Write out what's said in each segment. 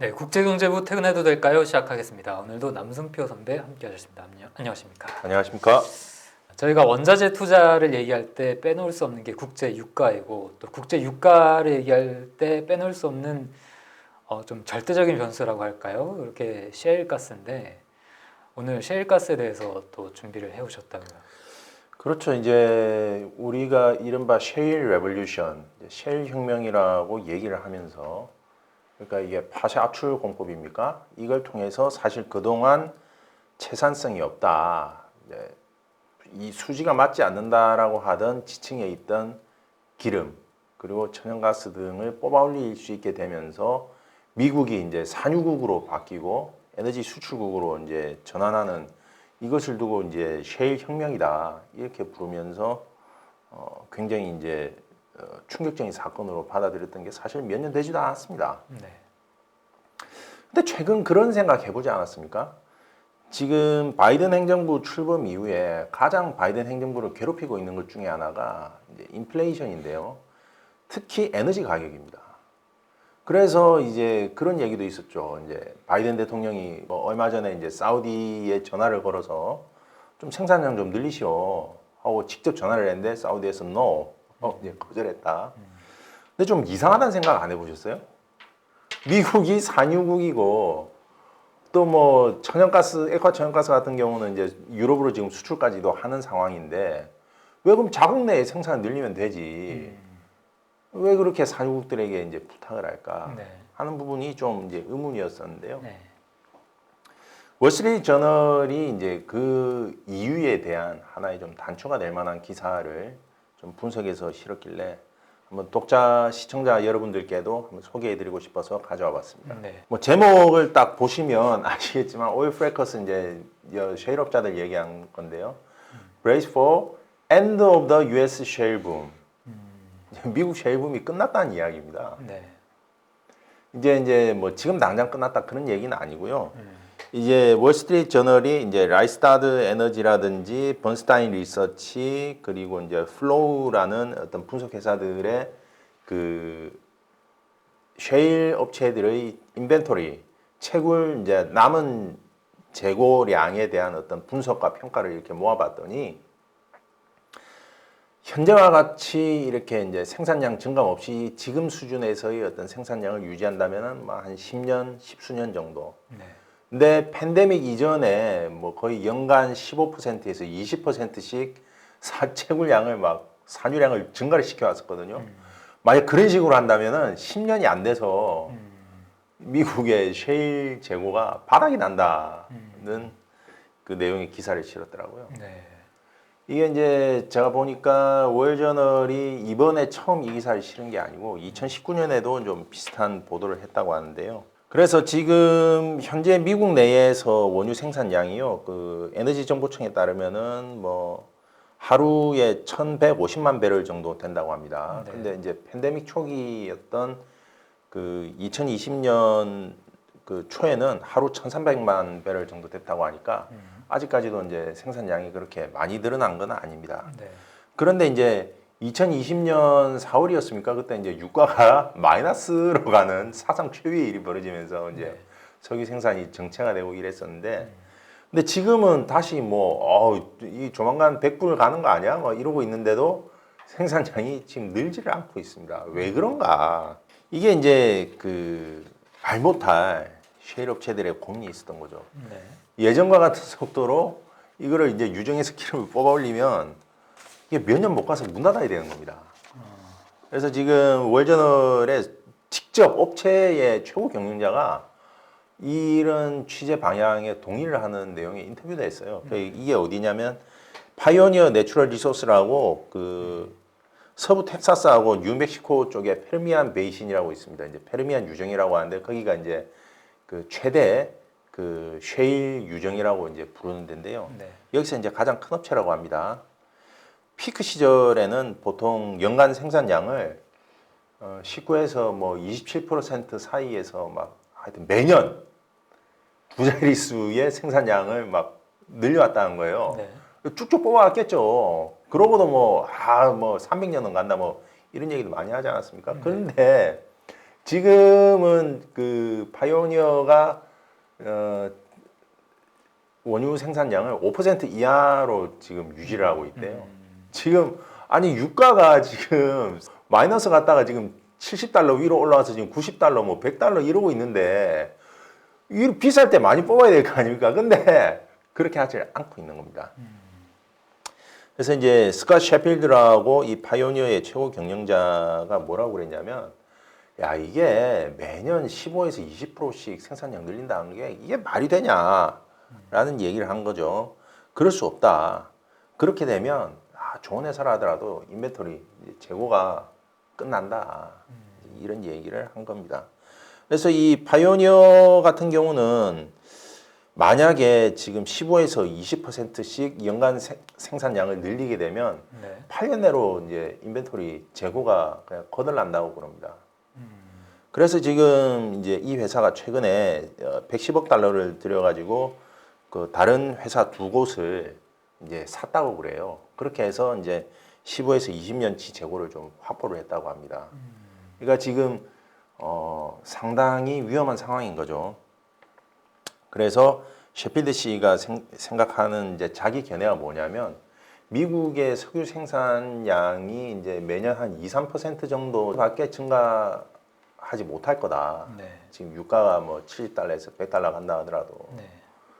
네, 국제경제부 퇴근해도 될까요? 시작하겠습니다. 오늘도 남승표 선배 함께 하셨습니다. 안녕하십니까? 안녕하십니까? 저희가 원자재 투자를 얘기할 때 빼놓을 수 없는 게 국제 유가이고 또 국제 유가를 얘기할 때 빼놓을 수 없는 좀 절대적인 변수라고 할까요? 이렇게 셰일가스인데 오늘 셰일가스에 대해서 또 준비를 해오셨다고요. 그렇죠. 이제 우리가 이른바 셰일 레볼루션, 셰일 혁명이라고 얘기를 하면서 그러니까 이게 팥의 압출 공법입니까? 이걸 통해서 사실 그동안 채산성이 없다. 이 수지가 맞지 않는다라고 하던 지층에 있던 기름 그리고 천연가스 등을 뽑아 올릴 수 있게 되면서 미국이 이제 산유국으로 바뀌고 에너지 수출국으로 이제 전환하는 이것을 두고 이제 셰일 혁명이다 이렇게 부르면서 굉장히 이제 충격적인 사건으로 받아들였던 게 사실 몇 년 되지도 않았습니다. 네. 근데 최근 그런 생각 해보지 않았습니까? 지금 바이든 행정부 출범 이후에 가장 바이든 행정부를 괴롭히고 있는 것 중에 하나가 이제 인플레이션인데요. 특히 에너지 가격입니다. 그래서 이제 그런 얘기도 있었죠. 이제 바이든 대통령이 뭐 얼마 전에 이제 사우디에 전화를 걸어서 좀 생산량 좀 늘리시오 하고 직접 전화를 했는데 사우디에서 no, 이제 거절했다. 근데 좀 이상하다는 생각 안 해보셨어요? 미국이 산유국이고 또 뭐 천연가스, 액화 천연가스 같은 경우는 이제 유럽으로 지금 수출까지도 하는 상황인데 왜 그럼 자국 내에 생산을 늘리면 되지? 왜 그렇게 산유국들에게 이제 부탁을 할까 네. 하는 부분이 좀 이제 의문이었었는데요. 네. 월스트리트 저널이 이제 그 이유에 대한 하나의 좀 단초가 될 만한 기사를 좀 분석해서 실었길래 한번 독자 시청자 여러분들께도 한번 소개해드리고 싶어서 가져와 봤습니다. 네. 뭐 제목을 딱 보시면 아시겠지만 오일 프래커스 이제 셰일업자들 얘기한 건데요. Brace for end of the U.S. shale boom. 미국 셰일 붐이 끝났다는 이야기입니다. 네. 이제 뭐 지금 당장 끝났다 그런 얘기는 아니고요. 이제 월스트리트 저널이 이제 라이스타드 에너지라든지 번스타인 리서치 그리고 이제 플로우라는 어떤 분석 회사들의 그 셰일 업체들의 인벤토리 채굴 이제 남은 재고량에 대한 어떤 분석과 평가를 이렇게 모아봤더니 현재와 같이 이렇게 이제 생산량 증감 없이 지금 수준에서의 어떤 생산량을 유지한다면은 뭐 한 10년, 10수년 정도. 네. 근데 팬데믹 이전에 뭐 거의 연간 15%에서 20%씩 채굴량을 막 산유량을 증가를 시켜 왔었거든요. 만약 그런 식으로 한다면은 10년이 안 돼서 미국의 셰일 재고가 바닥이 난다는 그 내용의 기사를 실었더라고요. 네. 이게 이제 제가 보니까 월저널이 이번에 처음 이 기사를 실은 게 아니고 2019년에도 좀 비슷한 보도를 했다고 하는데요. 그래서 지금 현재 미국 내에서 원유 생산량이요, 그 에너지 정보청에 따르면은 뭐 하루에 1,150만 배럴 정도 된다고 합니다. 네. 근데 이제 팬데믹 초기였던 그 2020년 그 초에는 하루 1,300만 배럴 정도 됐다고 하니까 아직까지도 이제 생산량이 그렇게 많이 늘어난 건 아닙니다. 네. 그런데 이제 2020년 4월이었습니까? 그때 이제 유가가 마이너스로 가는 사상 최고의 일이 벌어지면서 이제 네. 석유 생산이 정체가 되고 이랬었는데, 근데 지금은 다시 이 조만간 100불 가는 거 아니야? 뭐 이러고 있는데도 생산량이 지금 늘지를 않고 있습니다. 왜 그런가? 이게 이제 그 말 못할 셰일 업체들의 고민이 있었던 거죠. 네. 예전과 같은 속도로 이거를 이제 유정해서 기름을 뽑아 올리면 이게 몇 년 못 가서 문 닫아야 되는 겁니다. 그래서 지금 월저널에 직접 업체의 최고 경영자가 이런 취재 방향에 동의를 하는 내용의 인터뷰가 있어요. 이게 어디냐면 파이오니어 내추럴 리소스라고 그 서부 텍사스하고 뉴멕시코 쪽에 페르미안 베이신이라고 있습니다. 이제 페르미안 유정이라고 하는데 거기가 이제 그 최대 그 셰일 유정이라고 이제 부르는 데인데요. 네. 여기서 이제 가장 큰 업체라고 합니다. 피크 시절에는 보통 연간 생산량을 19에서 뭐 27% 사이에서 막 하여튼 매년 두 자릿수의 생산량을 막 늘려왔다는 거예요. 네. 쭉쭉 뽑아왔겠죠. 그러고도 뭐 300년은 간다 뭐 이런 얘기도 많이 하지 않았습니까? 그런데 지금은 그 파이오니어가 원유 생산량을 5% 이하로 지금 유지를 하고 있대요. 지금 아니 유가가 지금 마이너스 갔다가 지금 70달러 위로 올라와서 지금 90달러 뭐 100달러 이러고 있는데 이 비쌀 때 많이 뽑아야 될 거 아닙니까? 근데 그렇게 하지 않고 있는 겁니다. 그래서 이제 스캇 셰필드라고 이 파이오니어의 최고 경영자가 뭐라고 그랬냐면, 야 이게 매년 15에서 20%씩 생산량 늘린다는 게 이게 말이 되냐라는 얘기를 한 거죠. 그럴 수 없다. 그렇게 되면 좋은 회사라 하더라도 인벤토리 재고가 끝난다. 이런 얘기를 한 겁니다. 그래서 이 파이오니어 같은 경우는 만약에 지금 15에서 20%씩 연간 생산량을 늘리게 되면 네. 8년 내로 이제 인벤토리 재고가 그냥 거덜난다고 그럽니다. 그래서 지금 이제 이 회사가 최근에 110억 달러를 들여가지고 그 다른 회사 두 곳을 이제 샀다고 그래요. 그렇게 해서 이제 15에서 20년치 재고를 좀 확보를 했다고 합니다. 그러니까 지금 상당히 위험한 상황인 거죠. 그래서 셰필드 씨가 생각하는 이제 자기 견해가 뭐냐면, 미국의 석유 생산량이 이제 매년 한 2, 3% 정도밖에 증가하지 못할 거다. 네. 지금 유가가 뭐 70달러에서 100달러 간다 하더라도. 네.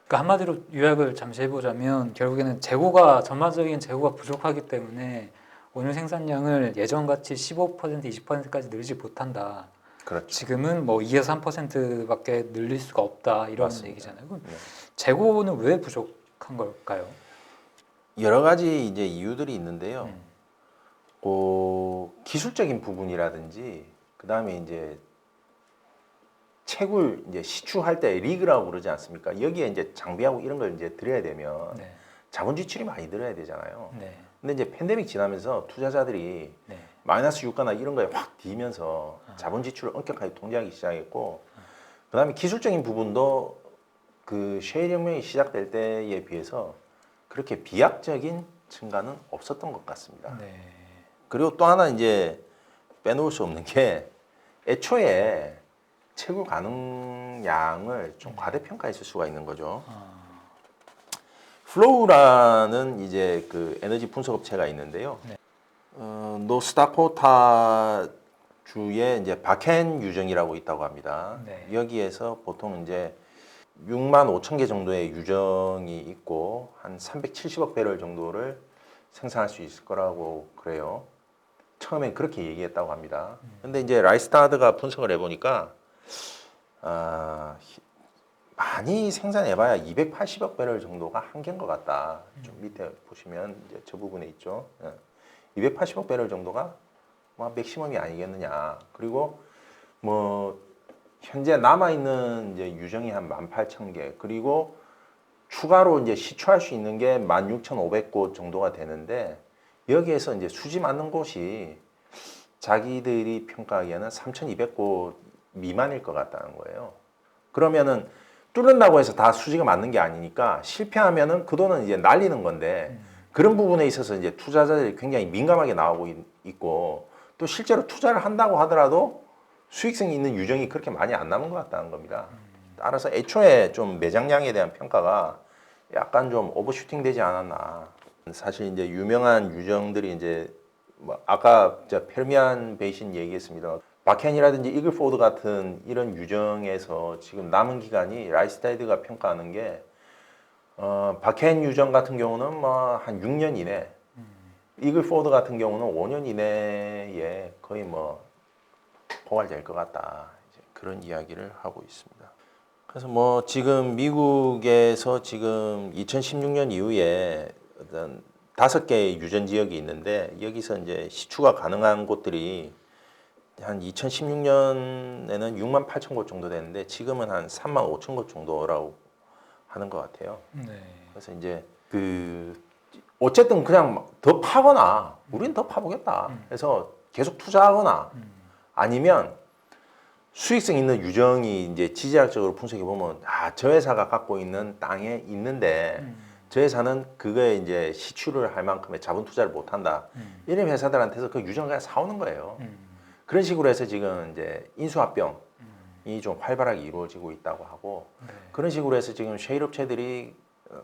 그러니까 한마디로 요약을 잠시 해보자면 결국에는 재고가 전반적인 재고가 부족하기 때문에 원유 생산량을 예전같이 15% 20%까지 늘리지 못한다. 그렇죠. 지금은 뭐 2에서 3%밖에 늘릴 수가 없다 이런 맞습니다. 얘기잖아요. 그럼 네. 재고는 왜 부족한 걸까요? 여러 가지 이제 이유들이 있는데요. 음. 기술적인 부분이라든지, 그 다음에 이제 채굴 이제 시추할 때 리그라고 그러지 않습니까? 여기에 이제 장비하고 이런 걸 이제 들여야 되면 네. 자본 지출이 많이 들어야 되잖아요. 네. 근데 이제 팬데믹 지나면서 투자자들이 네. 마이너스 유가나 이런 거에 확 뒤면서 자본 지출을 엄격하게 통제하기 시작했고, 그다음에 기술적인 부분도 그 셰일 혁명이 시작될 때에 비해서 그렇게 비약적인 증가는 없었던 것 같습니다. 네. 그리고 또 하나 이제 빼놓을 수 없는 게, 애초에 채굴 가능량을 좀 과대평가했을 수가 있는 거죠. 플로우라는 이제 그 에너지 분석 업체가 있는데요. 네. 노스다코타 주에 이제 바켄 유정이라고 있다고 합니다. 네. 여기에서 보통 이제 6만 5천 개 정도의 유정이 있고 한 370억 배럴 정도를 생산할 수 있을 거라고 그래요. 처음엔 그렇게 얘기했다고 합니다. 근데 이제 라이스타드가 분석을 해보니까 많이 생산해봐야 280억 배럴 정도가 한계인 것 같다. 좀 밑에 보시면 이제 저 부분에 있죠. 280억 배럴 정도가 뭐 맥시멈이 아니겠느냐. 그리고 뭐 현재 남아 있는 이제 유정이 한 18,000개. 그리고 추가로 이제 시추할 수 있는 게 16,500곳 정도가 되는데, 여기에서 이제 수지 맞는 곳이 자기들이 평가하기에는 3,200곳 미만일 것 같다는 거예요. 그러면은 뚫는다고 해서 다 수지가 맞는 게 아니니까 실패하면은 그 돈은 이제 날리는 건데, 그런 부분에 있어서 이제 투자자들이 굉장히 민감하게 나오고 있고, 또 실제로 투자를 한다고 하더라도 수익성이 있는 유정이 그렇게 많이 안 남은 것 같다는 겁니다. 따라서 애초에 좀 매장량에 대한 평가가 약간 좀 오버슈팅 되지 않았나. 사실 이제 유명한 유정들이 이제 뭐 아까 페르미안 베이신 얘기했습니다. 바켄이라든지 이글포드 같은 이런 유정에서 지금 남은 기간이 라이스타이드가 평가하는 게 바켄 유정 같은 경우는 뭐 한 6년 이내, 이글포드 같은 경우는 5년 이내에 거의 뭐 포괄될 것 같다. 이제 그런 이야기를 하고 있습니다. 그래서 뭐 지금 미국에서 지금 2016년 이후에 어떤 5개의 유전 지역이 있는데, 여기서 이제 시추가 가능한 곳들이 한 2016년에는 6만 8천 곳 정도 되는데, 지금은 한 3만 5천 곳 정도라고 하는 것 같아요. 네. 그래서 이제 어쨌든 그냥 더 파거나 우리는 더 파보겠다 해서 계속 투자하거나, 아니면 수익성 있는 유정이 이제 지질학적으로 분석해 보면 저 회사가 갖고 있는 땅에 있는데 저 회사는 그거에 이제 시추를 할 만큼의 자본 투자를 못 한다. 이런 회사들한테서 그 유정을 그냥 사오는 거예요. 그런 식으로 해서 지금 이제 인수합병이 좀 활발하게 이루어지고 있다고 하고 네. 그런 식으로 해서 지금 셰일 업체들이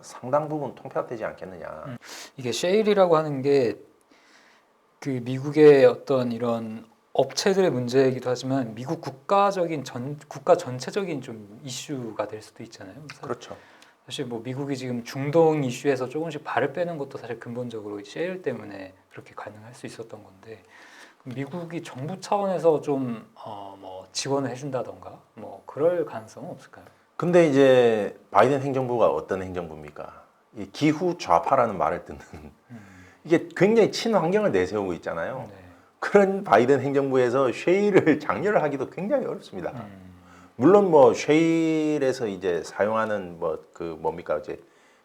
상당 부분 통폐합되지 않겠느냐. 이게 셰일이라고 하는 게 그 미국의 어떤 이런 업체들의 문제이기도 하지만 미국 국가적인 국가 전체적인 좀 이슈가 될 수도 있잖아요. 그렇죠. 사실 뭐 미국이 지금 중동 이슈에서 조금씩 발을 빼는 것도 사실 근본적으로 셰일 때문에 그렇게 가능할 수 있었던 건데 그럼 미국이 정부 차원에서 좀 뭐 지원을 해준다던가 뭐 그럴 가능성은 없을까요? 근데 이제 바이든 행정부가 어떤 행정부입니까? 이 기후 좌파라는 말을 듣는 이게 굉장히 친환경을 내세우고 있잖아요. 네. 그런 바이든 행정부에서 셰일을 장려를 하기도 굉장히 어렵습니다. 음, 물론 뭐 셰일에서 이제 사용하는 뭐 그 뭡니까 이제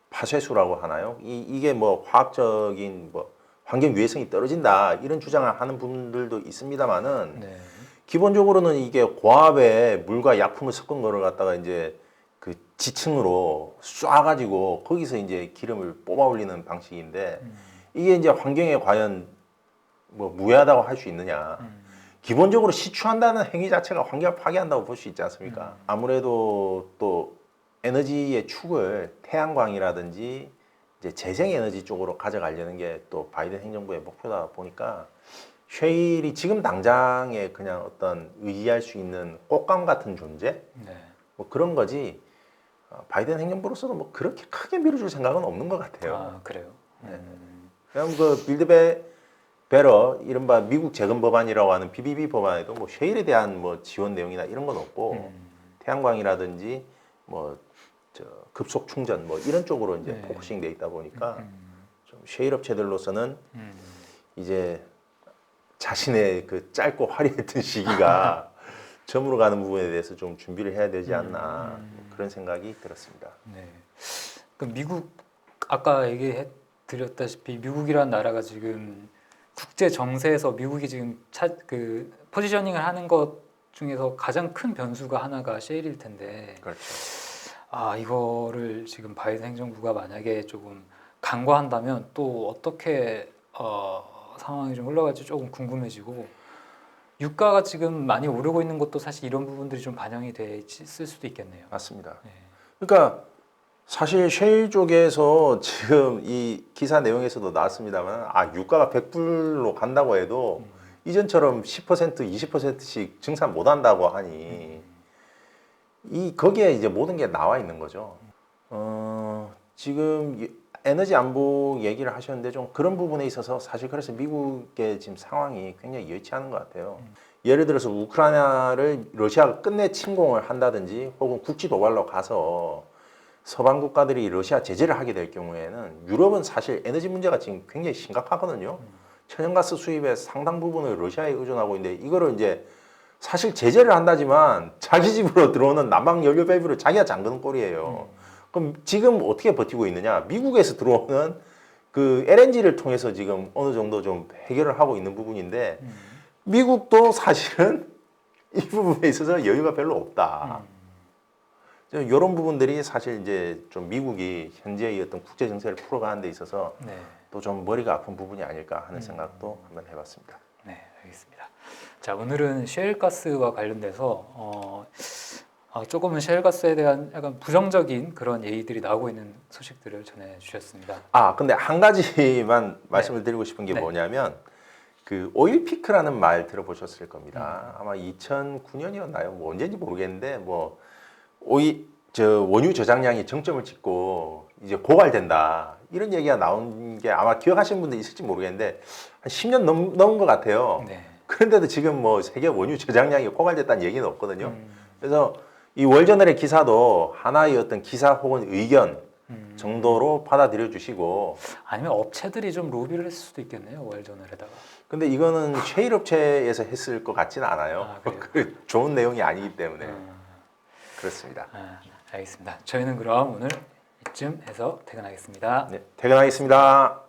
파쇄수라고 하나요? 이게 뭐 화학적인 뭐 환경 유해성이 떨어진다 이런 주장을 하는 분들도 있습니다만은 네. 기본적으로는 이게 고압에 물과 약품을 섞은 거를 갖다가 이제 그 지층으로 쏴가지고 거기서 이제 기름을 뽑아 올리는 방식인데 이게 이제 환경에 과연 뭐 무해하다고 할 수 있느냐? 기본적으로 시추한다는 행위 자체가 환경을 파괴한다고 볼 수 있지 않습니까? 아무래도 또 에너지의 축을 태양광이라든지 이제 재생에너지 쪽으로 가져가려는 게 또 바이든 행정부의 목표다 보니까 셰일이 지금 당장에 그냥 어떤 의지할 수 있는 꽃감 같은 존재? 네. 뭐 그런 거지. 바이든 행정부로서도 뭐 그렇게 크게 밀어줄 생각은 없는 것 같아요. 아 그래요. 그냥 그 빌드 베러 이른바 미국 재건 법안이라고 하는 BBB 법안에도 뭐 셰일에 대한 뭐 지원 내용이나 이런 건 없고 태양광이라든지 뭐 저 급속 충전 뭐 이런 쪽으로 이제 네. 포커싱 돼 있다 보니까 좀 셰일 업체들로서는 이제 자신의 그 짧고 화려했던 시기가 저물어 가는 부분에 대해서 좀 준비를 해야 되지 않나 뭐 그런 생각이 들었습니다. 네. 그 미국 아까 얘기해 드렸다시피 미국이라는 나라가 지금 국제 정세에서 미국이 지금 그 포지셔닝을 하는 것 중에서 가장 큰 변수가 하나가 셰일일 텐데 그렇죠. 아 이거를 지금 바이든 행정부가 만약에 조금 간과한다면 또 어떻게 상황이 좀 흘러갈지 조금 궁금해지고 유가가 지금 많이 오르고 있는 것도 사실 이런 부분들이 좀 반영이 돼 있을 수도 있겠네요. 맞습니다. 네. 그러니까 사실 셰일 쪽에서 지금 이 기사 내용에서도 나왔습니다만 유가가 100불로 간다고 해도 이전처럼 10% 20%씩 증산 못 한다고 하니 거기에 이제 모든 게 나와 있는 거죠. 지금 에너지 안보 얘기를 하셨는데 좀 그런 부분에 있어서 사실 그래서 미국의 지금 상황이 굉장히 여의치 않은 것 같아요. 예를 들어서 우크라이나를 러시아가 끝내 침공을 한다든지 혹은 국지 도발로 가서 서방 국가들이 러시아 제재를 하게 될 경우에는 유럽은 사실 에너지 문제가 지금 굉장히 심각하거든요. 천연가스 수입의 상당 부분을 러시아에 의존하고 있는데 이거를 이제 사실 제재를 한다지만 자기 집으로 들어오는 난방 연료 밸브를 자기가 잠그는 꼴이에요. 그럼 지금 어떻게 버티고 있느냐? 미국에서 들어오는 그 LNG를 통해서 지금 어느 정도 좀 해결을 하고 있는 부분인데 미국도 사실은 이 부분에 있어서 여유가 별로 없다. 이런 부분들이 사실 이제 좀 미국이 현재의 어떤 국제 정세를 풀어가는 데 있어서 네. 또 좀 머리가 아픈 부분이 아닐까 하는 생각도 한번 해봤습니다. 네, 알겠습니다. 자, 오늘은 셰일가스와 관련돼서 조금은 셰일가스에 대한 약간 부정적인 그런 얘기들이 나오고 있는 소식들을 전해주셨습니다. 근데 한 가지만 말씀을 드리고 싶은 게 네. 뭐냐면 그 오일 피크라는 말 들어보셨을 겁니다. 아마 2009년이었나요? 뭐 언제인지 모르겠는데 뭐 원유 저장량이 정점을 찍고 이제 고갈된다 이런 얘기가 나온 게 아마 기억하시는 분들 있을지 모르겠는데 한 10년 넘은 것 같아요. 네. 그런데도 지금 뭐 세계 원유 저장량이 고갈됐다는 얘기는 없거든요. 그래서 이 월저널의 기사도 하나의 어떤 기사 혹은 의견 정도로 받아들여 주시고 아니면 업체들이 좀 로비를 했을 수도 있겠네요, 월저널에다가. 근데 이거는 셰일 업체에서 했을 것 같지는 않아요. 그래요? 좋은 내용이 아니기 때문에 그렇습니다. 알겠습니다. 저희는 그럼 오늘 이쯤 해서 퇴근하겠습니다. 네, 퇴근하겠습니다.